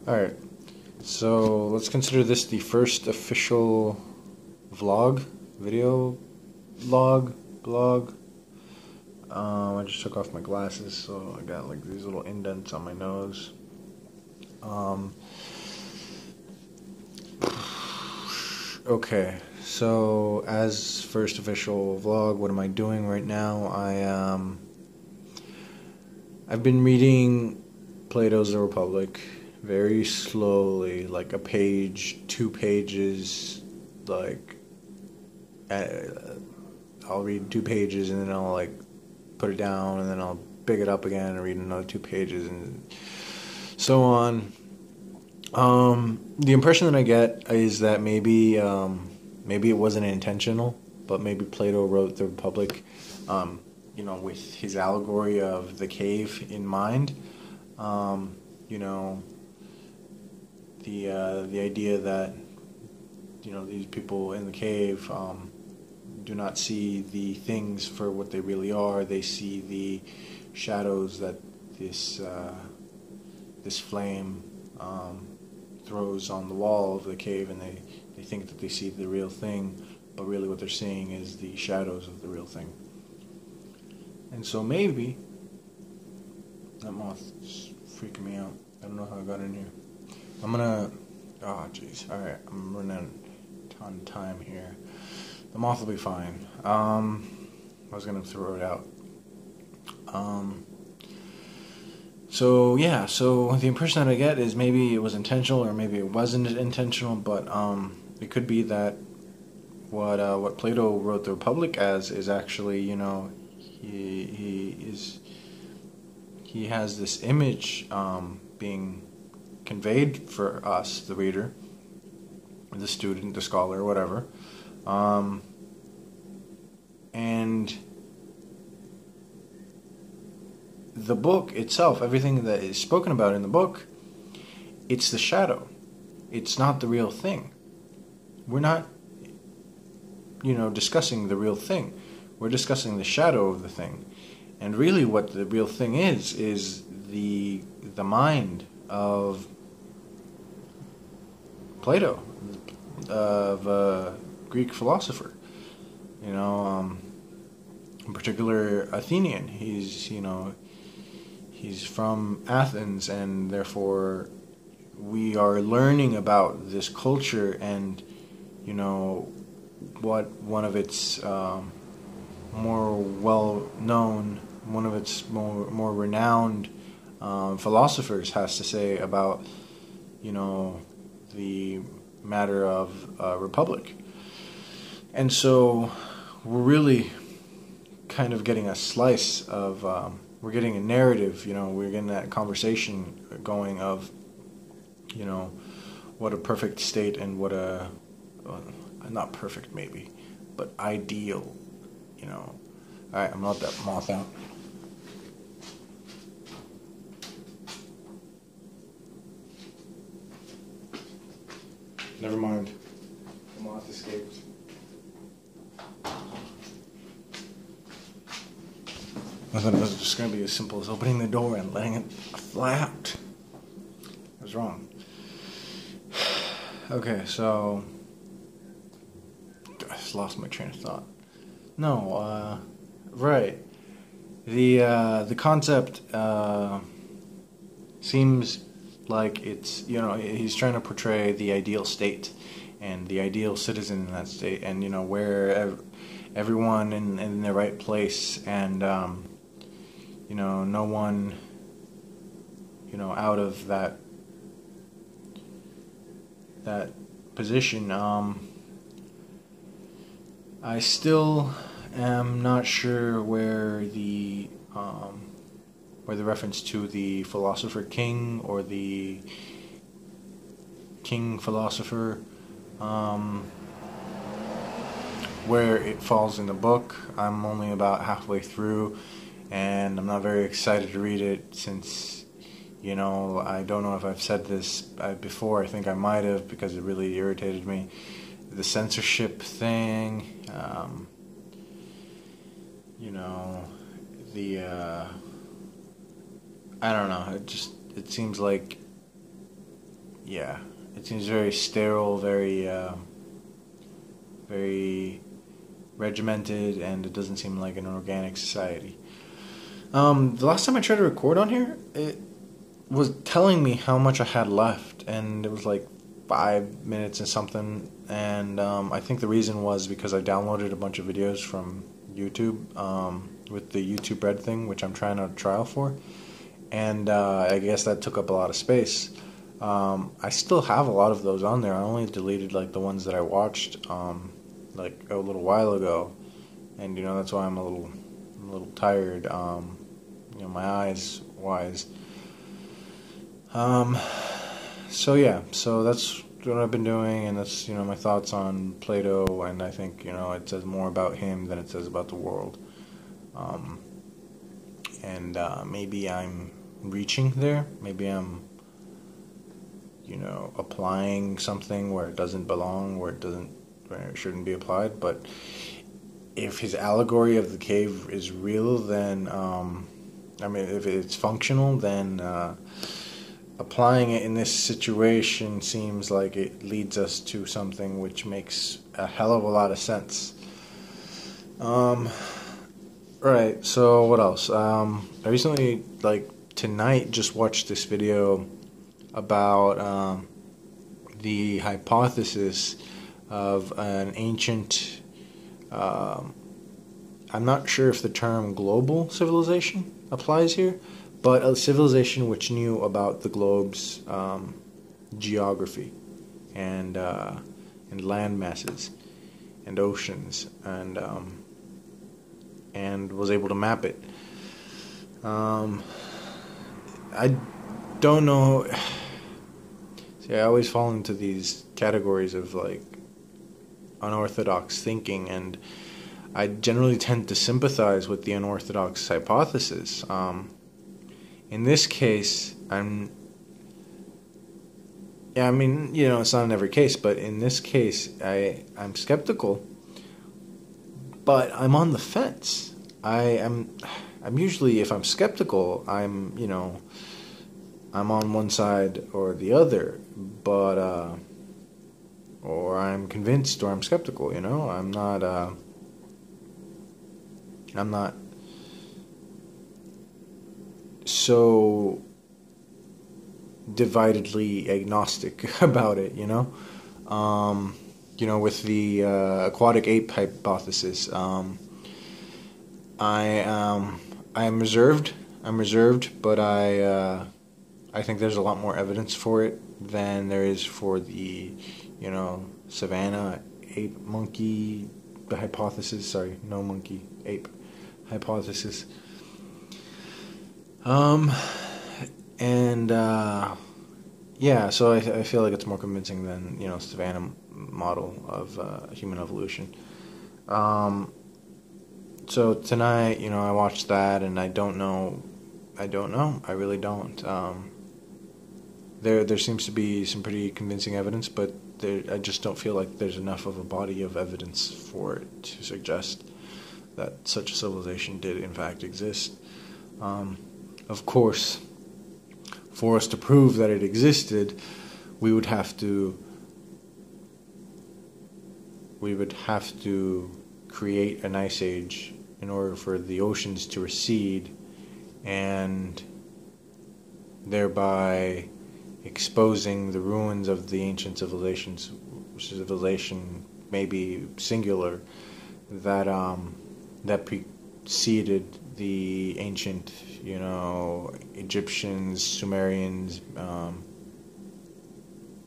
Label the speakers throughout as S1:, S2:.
S1: Alright, so let's consider this the first official vlog, video vlog, blog. I just took off my glasses, so I got like these little indents on my nose. Okay, so as first official vlog, what am I doing right now? I've been reading Plato's The Republic very slowly, like a page, 2 pages, like I'll read 2 pages and then I'll like put it down and then I'll pick it up again and read another 2 pages and so on. The impression that I get is that maybe it wasn't intentional, but maybe Plato wrote The Republic, with his allegory of the cave in mind. The idea that these people in the cave do not see the things for what they really are. They see the shadows that this flame throws on the wall of the cave, and they think that they see the real thing, but really what they're seeing is the shadows of the real thing. And so maybe that moth is freaking me out. I don't know how I got in here. Oh jeez. Alright, I'm running out a ton of time here. The moth will be fine. I was gonna throw it out. So the impression that I get is maybe it was intentional or maybe it wasn't intentional, but it could be that what Plato wrote the Republic as is actually, he has this image being conveyed for us, the reader, the student, the scholar, whatever, and the book itself, everything that is spoken about in the book, it's the shadow. It's not the real thing. We're not, discussing the real thing. We're discussing the shadow of the thing. And really what the real thing is the mind of Plato, of a Greek philosopher. In particular Athenian. He's from Athens, and therefore we are learning about this culture and, what one of its more well-known, one of its more renowned philosophers has to say about, the matter of republic. And so we're really kind of getting a slice of, we're getting a narrative, we're getting that conversation going of, what a perfect state and what a, not perfect maybe, but ideal, Alright, I'm gonna let that moth out. Never mind. The moth escaped. I thought it was just going to be as simple as opening the door and letting it fly out. I was wrong. Okay, so I just lost my train of thought. No, right. The concept seems like it's, he's trying to portray the ideal state and the ideal citizen in that state, and where everyone in the right place, and no one out of that position. I still am not sure where the reference to the philosopher king or the king philosopher, where it falls in the book. I'm only about halfway through, and I'm not very excited to read it since, I don't know if I've said this before. I think I might have, because it really irritated me. The censorship thing, I don't know, it seems like yeah, it seems very sterile, very regimented, and it doesn't seem like an organic society. The last time I tried to record on here, it was telling me how much I had left, and it was like 5 minutes and something. And I think the reason was because I downloaded a bunch of videos from YouTube with the YouTube Red thing, which I'm trying to trial for, and I guess that took up a lot of space. I still have a lot of those on there. I only deleted like the ones that I watched like a little while ago, and that's why I'm a little tired. My eyes wise. So yeah, so that's what I've been doing, and that's my thoughts on Plato, and I think it says more about him than it says about the world. And maybe I'm reaching there. Maybe I'm applying something where it doesn't belong, where it shouldn't be applied. But if his allegory of the cave is real, then if it's functional, then applying it in this situation seems like it leads us to something which makes a hell of a lot of sense. Right, so what else? I recently, tonight, just watched this video about the hypothesis of an ancient, I'm not sure if the term global civilization applies here, but a civilization which knew about the globe's geography and land masses and oceans and was able to map it. I don't know. See, I always fall into these categories of unorthodox thinking, and I generally tend to sympathize with the unorthodox hypothesis. In this case, it's not in every case, but in this case, I'm skeptical, but I'm on the fence. I'm usually, if I'm skeptical, I'm on one side or the other, but or I'm convinced or I'm skeptical. I'm not so dividedly agnostic about it, with the aquatic ape hypothesis. I'm reserved. But I think there's a lot more evidence for it than there is for the, savanna ape monkey hypothesis. Sorry, no monkey ape hypothesis. So I feel like it's more convincing than savanna model of human evolution. So tonight, I watched that, and I don't know. I really don't. There seems to be some pretty convincing evidence, but I just don't feel like there's enough of a body of evidence for it to suggest that such a civilization did in fact exist. Of course, for us to prove that it existed, we would have to create an ice age in order for the oceans to recede, and thereby exposing the ruins of the ancient civilization, maybe singular, that preceded the ancient, Egyptians, Sumerians,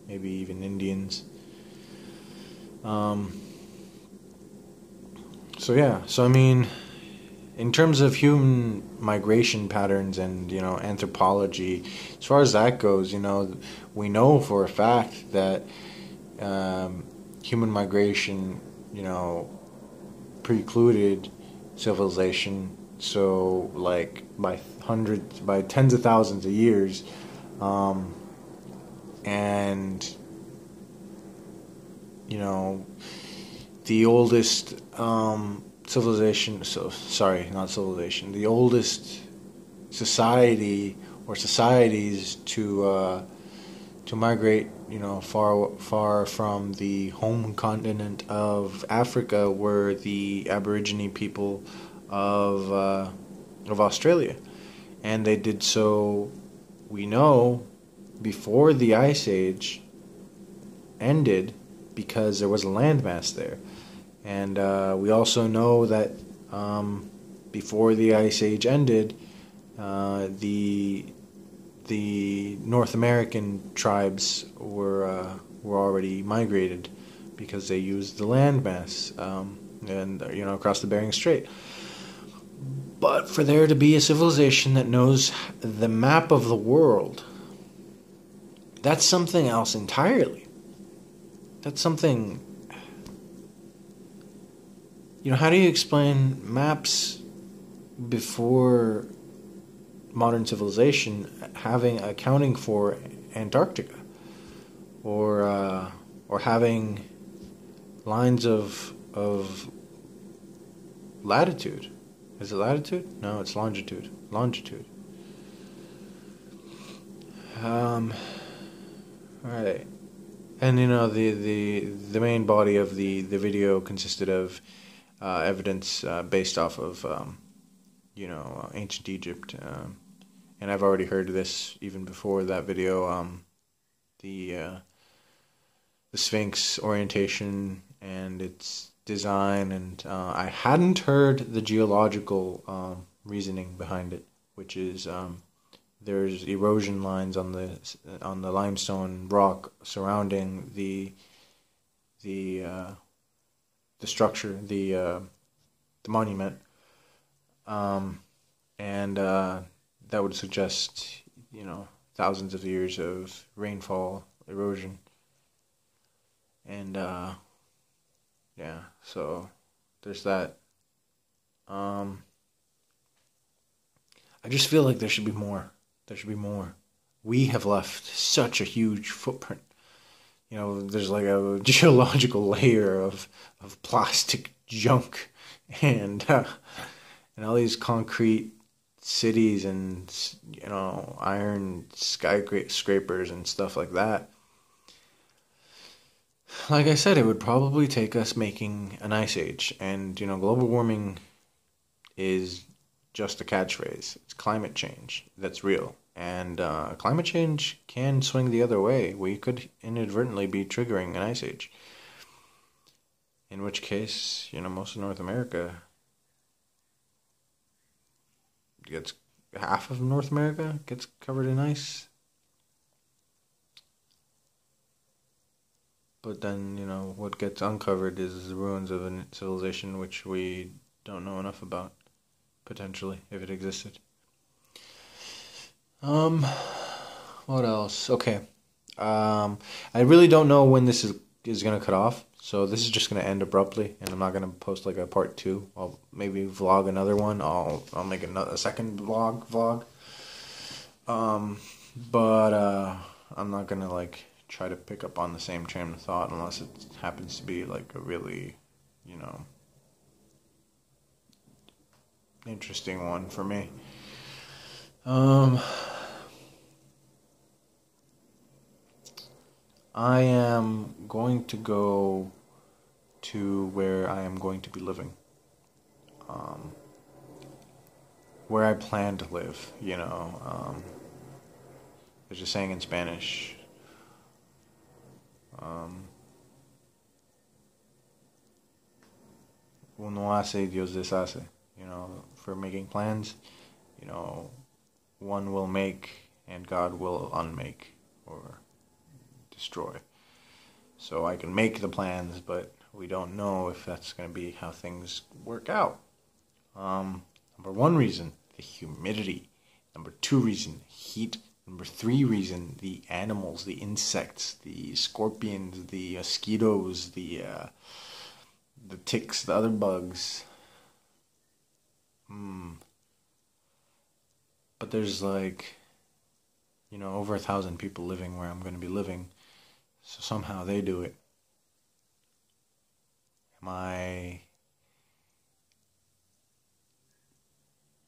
S1: maybe even Indians. In terms of human migration patterns and anthropology, as far as that goes, we know for a fact that human migration, precluded civilization. So, by tens of thousands of years, and the oldest the oldest society or societies to to migrate, far from the home continent of Africa, were the Aborigine people of Australia, and they did so. We know before the Ice Age ended because there was a landmass there, and we also know that before the Ice Age ended, the North American tribes were already migrated because they used the landmass and across the Bering Strait. But for there to be a civilization that knows the map of the world, that's something else entirely. That's something. How do you explain maps before modern civilization accounting for Antarctica, or having lines of latitude? Is it latitude? No, it's longitude. Longitude. Right. And the main body of the video consisted of evidence based off of ancient Egypt, and I've already heard this even before that video. The Sphinx orientation and its design, and I hadn't heard the geological reasoning behind it, which is there's erosion lines on the limestone rock surrounding the structure, the monument, and that would suggest thousands of years of rainfall, erosion, and yeah, so there's that. I just feel like there should be more. There should be more. We have left such a huge footprint. There's like a geological layer of plastic junk and all these concrete cities and iron skyscrapers and stuff like that. Like I said, it would probably take us making an ice age, and global warming is just a catchphrase. It's climate change that's real, and climate change can swing the other way. We could inadvertently be triggering an ice age, in which case most of North America half of North America gets covered in ice. But then, what gets uncovered is the ruins of a civilization which we don't know enough about, potentially, if it existed. What else? Okay. I really don't know when this is going to cut off, so this is just going to end abruptly, and I'm not going to post like a part 2. I'll maybe vlog another one. I'll make a second vlog. But I'm not going to try to pick up on the same train of thought unless it happens to be like a really, interesting one for me. I am going to go to where I am going to be living. Where I plan to live, there's a saying in Spanish. Uno hace, Dios deshace. For making plans, one will make and God will unmake or destroy. So I can make the plans, but we don't know if that's going to be how things work out. Number 1 reason, the humidity. Number 2 reason, heat. Number 3 reason, the animals, the insects, the scorpions, the mosquitoes, the ticks, the other bugs. But there's over 1,000 people living where I'm going to be living. So somehow they do it. Am I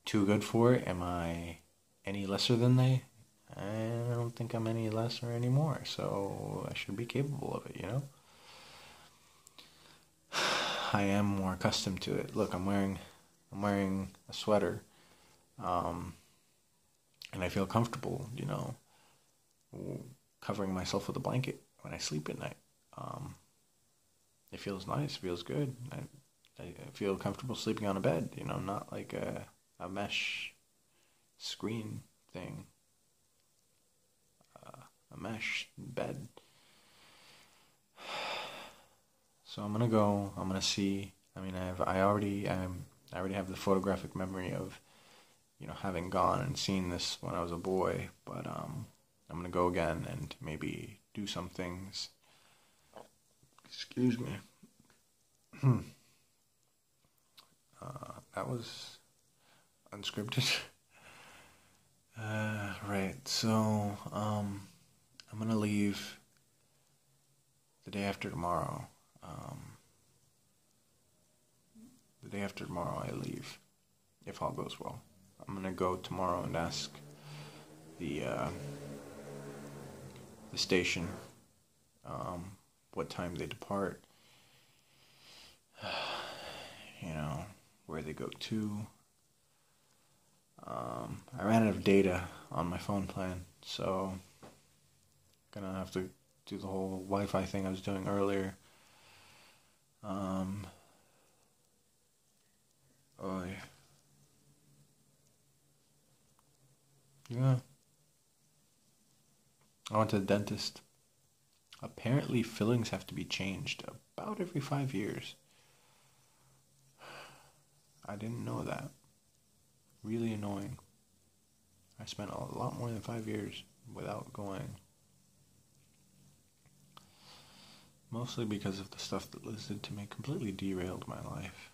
S1: too good for it? Am I any lesser than they? and I don't think I'm any less or any more, so I should be capable of it, you know? I am more accustomed to it. Look, I'm wearing a sweater, and I feel comfortable, you know, covering myself with a blanket when I sleep at night. It feels nice, feels good. I feel comfortable sleeping on a bed, you know, not like a mesh screen thing, a mesh bed. So I'm gonna go. I'm gonna see. I mean, I already have the photographic memory of, you know, having gone and seen this when I was a boy. But I'm gonna go again and maybe do some things. Excuse me. That was unscripted. Right. So I'm gonna leave the day after tomorrow. The day after tomorrow I leave, if all goes well. I'm gonna go tomorrow and ask the station what time they depart, you know, where they go to. I ran out of data on my phone plan, so gonna have to do the whole Wi-Fi thing I was doing earlier. Oh yeah. I went to the dentist. Apparently fillings have to be changed about every 5 years. I didn't know that. Really annoying. I spent a lot more than 5 years without going. Mostly because of the stuff that Liz did to me completely derailed my life.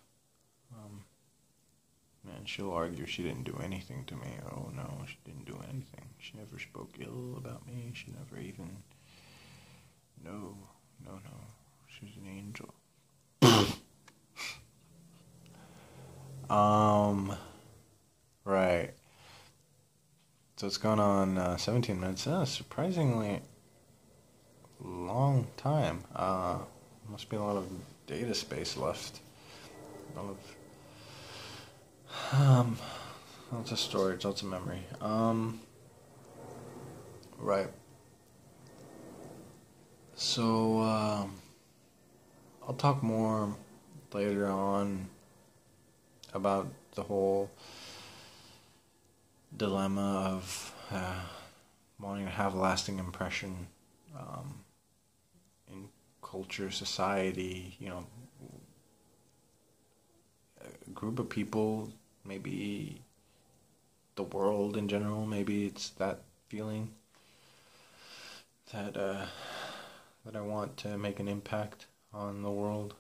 S1: Man, she'll argue she didn't do anything to me. Oh no, she didn't do anything. She never spoke ill about me. She never even... No. She's an angel. Right. So it's gone on 17 minutes. Surprisingly long time. Must be a lot of data space left. A lot of lots of storage, lots of memory. Right. So I'll talk more later on about the whole dilemma of wanting to have a lasting impression in culture, society, you know, a group of people, maybe the world in general. Maybe it's that feeling that that I want to make an impact on the world.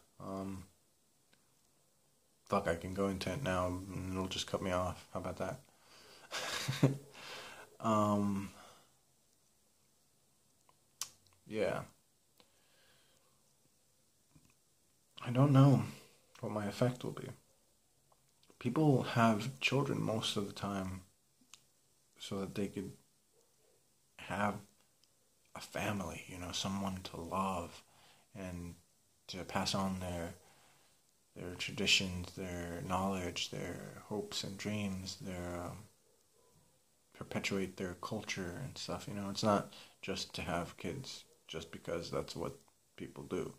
S1: Fuck, I can go into it now and it'll just cut me off. How about that? Yeah. I don't know what my effect will be. People have children most of the time so that they could have a family, you know, someone to love and to pass on their traditions, their knowledge, their hopes and dreams, their perpetuate their culture and stuff. You know, it's not just to have kids just because that's what people do,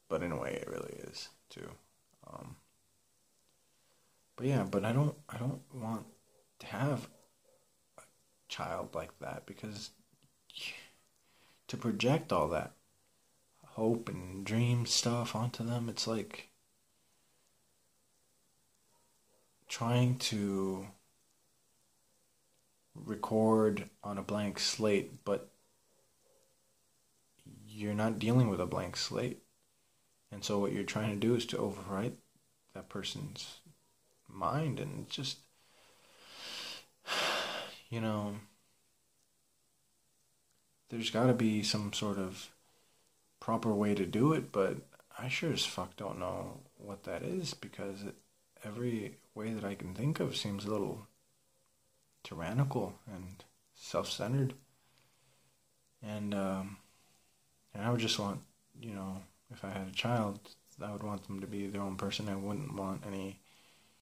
S1: but in a way it really is too. But yeah, but I don't want to have a child like that, because to project all that hope and dream stuff onto them, it's like trying to record on a blank slate, but you're not dealing with a blank slate. And so what you're trying to do is to overwrite that person's mind, and it's just, you know, there's got to be some sort of proper way to do it, but I sure as fuck don't know what that is, because every way that I can think of seems a little tyrannical and self-centered. And I would just want, if I had a child, I would want them to be their own person. I wouldn't want any